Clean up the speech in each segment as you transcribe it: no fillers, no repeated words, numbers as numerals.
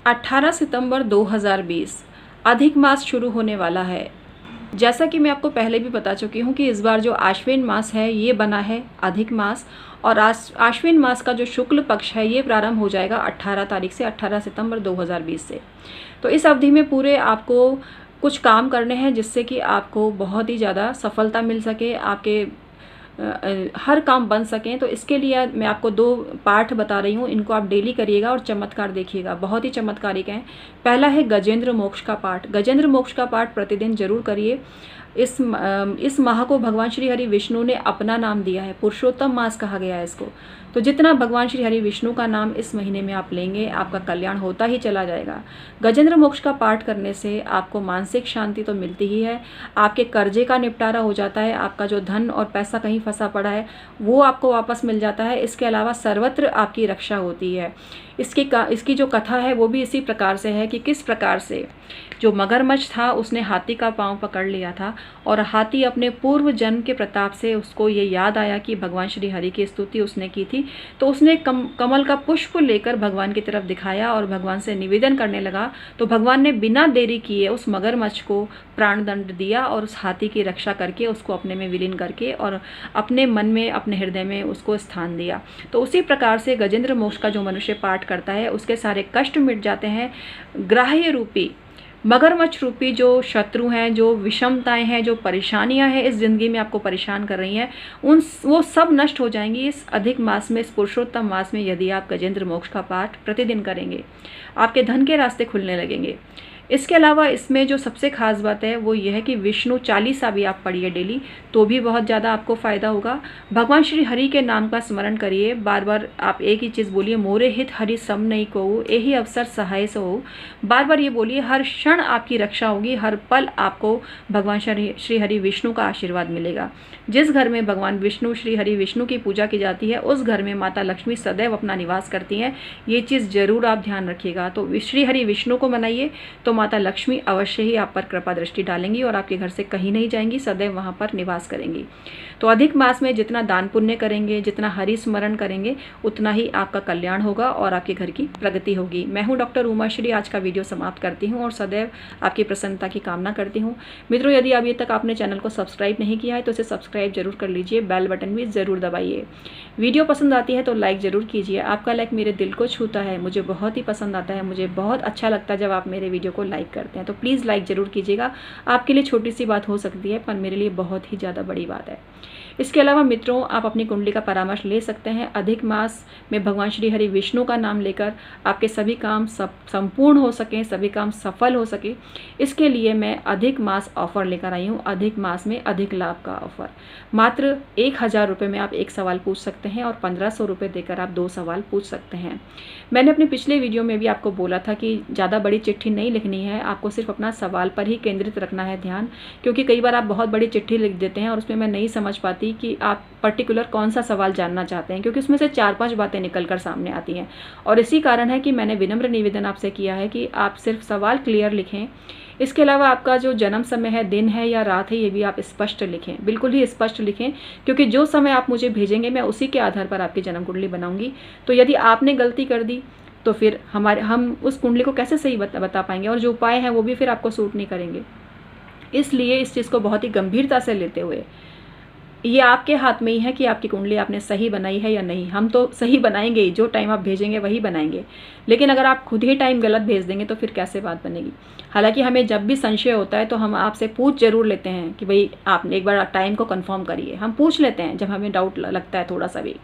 18 सितंबर 2020 अधिक मास शुरू होने वाला है। जैसा कि मैं आपको पहले भी बता चुकी हूँ कि इस बार जो आश्विन मास है ये बना है अधिक मास, और आश्विन मास का जो शुक्ल पक्ष है ये प्रारंभ हो जाएगा 18 तारीख से, 18 सितंबर 2020 से। तो इस अवधि में पूरे आपको कुछ काम करने हैं जिससे कि आपको बहुत ही ज़्यादा सफलता मिल सके, आपके हर काम बन सकें। तो इसके लिए मैं आपको 2 पाठ बता रही हूँ, इनको आप डेली करिएगा और चमत्कार देखिएगा, बहुत ही चमत्कारिक हैं। पहला है गजेंद्र मोक्ष का पाठ। गजेंद्र मोक्ष का पाठ प्रतिदिन जरूर करिए। इस माह को भगवान श्री हरि विष्णु ने अपना नाम दिया है, पुरुषोत्तम मास कहा गया है इसको। तो जितना भगवान श्री हरि विष्णु का नाम इस महीने में आप लेंगे आपका कल्याण होता ही चला जाएगा। गजेंद्र मोक्ष का पाठ करने से आपको मानसिक शांति तो मिलती ही है, आपके कर्जे का निपटारा हो जाता है, आपका जो धन और पैसा कहीं फंसा पड़ा है वो आपको वापस मिल जाता है। इसके अलावा सर्वत्र आपकी रक्षा होती है। इसकी जो कथा है वो भी इसी प्रकार से है कि किस प्रकार से जो मगरमच्छ था उसने हाथी का पांव पकड़ लिया था, और हाथी अपने पूर्व जन्म के प्रताप से उसको ये याद आया कि भगवान श्री हरि की स्तुति उसने की थी, तो उसने कमल का पुष्प लेकर भगवान की तरफ दिखाया और भगवान से निवेदन करने लगा। तो भगवान ने बिना देरी किए उस मगरमच्छ को प्राणदंड दिया और उस हाथी की रक्षा करके उसको अपने में विलीन करके और अपने मन में, अपने हृदय में उसको स्थान दिया। तो उसी प्रकार से गजेंद्र मोक्ष का जो मनुष्य पाठ करता है उसके सारे कष्ट मिट जाते हैं। ग्राह्य रूपी, मगरमच्छ रूपी जो शत्रु हैं, जो विषमताएं हैं, जो परेशानियां हैं इस जिंदगी में आपको परेशान कर रही हैं, वो सब नष्ट हो जाएंगी इस अधिक मास में, इस पुरुषोत्तम मास में यदि आप गजेंद्र मोक्ष का पाठ प्रतिदिन करेंगे। आपके धन के रास्ते खुलने लगेंगे। इसके अलावा इसमें जो सबसे खास बात है वो ये है कि विष्णु चालीसा भी आप पढ़िए डेली, तो भी बहुत ज़्यादा आपको फ़ायदा होगा। भगवान श्री हरि के नाम का स्मरण करिए, बार बार आप एक ही चीज़ बोलिए, मोरे हित हरि सम नहीं को, यही अवसर सहाय सो हो। बार बार ये बोलिए, हर क्षण आपकी रक्षा होगी, हर पल आपको भगवान श्री हरि विष्णु का आशीर्वाद मिलेगा। जिस घर में भगवान विष्णु, श्री हरि विष्णु की पूजा की जाती है उस घर में माता लक्ष्मी सदैव अपना निवास करती हैं। ये चीज़ जरूर आप ध्यान रखिएगा। तो श्री हरि विष्णु को मनाइए तो माता लक्ष्मी अवश्य ही आप पर कृपा दृष्टि डालेंगी और आपके घर से कहीं नहीं जाएंगी, सदैव वहां पर निवास करेंगी। तो अधिक मास में जितना दान पुण्य करेंगे, जितना हरि स्मरण करेंगे, उतना ही आपका कल्याण होगा और आपके घर की प्रगति होगी। मैं हूं डॉक्टर उमाश्री, आज का वीडियो समाप्त करती हूं और सदैव आपकी प्रसन्नता की कामना करती हूं। मित्रों, यदि अभी तक आपने चैनल को सब्सक्राइब नहीं किया है तो इसे सब्सक्राइब जरूर कर लीजिए, बेल बटन भी जरूर दबाइए। वीडियो पसंद आती है तो लाइक जरूर कीजिए। आपका लाइक मेरे दिल को छूता है, मुझे बहुत ही पसंद आता है, मुझे बहुत अच्छा लगता है जब आप मेरे वीडियो को लाइक करते हैं। तो प्लीज़ लाइक जरूर कीजिएगा। आपके लिए छोटी सी बात हो सकती है पर मेरे लिए बहुत ही ज़्यादा बड़ी बात है। इसके अलावा मित्रों, आप अपनी कुंडली का परामर्श ले सकते हैं। अधिक मास में भगवान श्री हरि विष्णु का नाम लेकर आपके सभी काम संपूर्ण हो सकें, सभी काम सफल हो सके, इसके लिए मैं अधिक मास ऑफर लेकर आई हूँ। अधिक मास में अधिक लाभ का ऑफर, मात्र 1000 रुपये में आप 1 सवाल पूछ सकते हैं और 1500 रुपये देकर आप 2 सवाल पूछ सकते हैं। मैंने अपने पिछले वीडियो में भी आपको बोला था कि ज़्यादा बड़ी चिट्ठी नहीं लिखनी है, आपको सिर्फ अपना सवाल पर ही केंद्रित रखना है ध्यान, क्योंकि कई बार आप बहुत बड़ी चिट्ठी लिख देते हैं और उसमें मैं नहीं समझ पाती कि आप पर्टिकुलर कौन सा सवाल जानना चाहते हैं, क्योंकि उसमें से 4-5 बातें निकलकर सामने आती हैं। और इसी कारण है कि मैंने विनम्र निवेदन आपसे किया है कि आप सिर्फ सवाल क्लियर लिखें। इसके अलावा आपका जो जन्म समय है, दिन है या रात है, ये भी आप स्पष्ट लिखें, बिल्कुल ही स्पष्ट लिखें, क्योंकि जो समय आप मुझे भेजेंगे मैं उसी के आधार पर आपकी जन्म कुंडली बनाऊंगी। तो यदि आपने गलती कर दी तो फिर हम उस कुंडली को कैसे सही बता पाएंगे, और जो उपाय हैं वो भी फिर आपको सूट नहीं करेंगे। इसलिए इस चीज़ को बहुत ही गंभीरता से लेते हुए, ये आपके हाथ में ही है कि आपकी कुंडली आपने सही बनाई है या नहीं। हम तो सही बनाएंगे ही, जो टाइम आप भेजेंगे वही बनाएंगे, लेकिन अगर आप खुद ही टाइम गलत भेज देंगे तो फिर कैसे बात बनेगी। हालांकि हमें जब भी संशय होता है तो हम आपसे पूछ जरूर लेते हैं कि भाई आपने एक बार टाइम को कंफर्म करिए। हम पूछ लेते हैं जब हमें डाउट लगता है थोड़ा सा भी।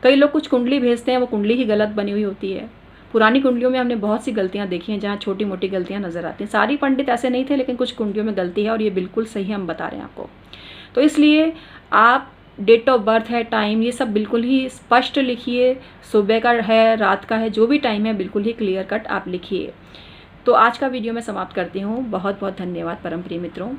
कई लोग कुछ कुंडली भेजते हैं, वो कुंडली ही गलत बनी हुई होती है। पुरानी कुंडलियों में हमने बहुत सी गलतियां देखी हैं जहाँ छोटी मोटी गलतियां नजर आती हैं। सारी पंडित ऐसे नहीं थे, लेकिन कुछ कुंडलियों में गलती है और ये बिल्कुल सही हम बता रहे हैं आपको। तो इसलिए आप डेट ऑफ बर्थ है, टाइम, ये सब बिल्कुल ही स्पष्ट लिखिए। सुबह का है, रात का है, जो भी टाइम है बिल्कुल ही क्लियर कट आप लिखिए। तो आज का वीडियो मैं समाप्त करती हूँ। बहुत बहुत धन्यवाद परम प्रिय मित्रों।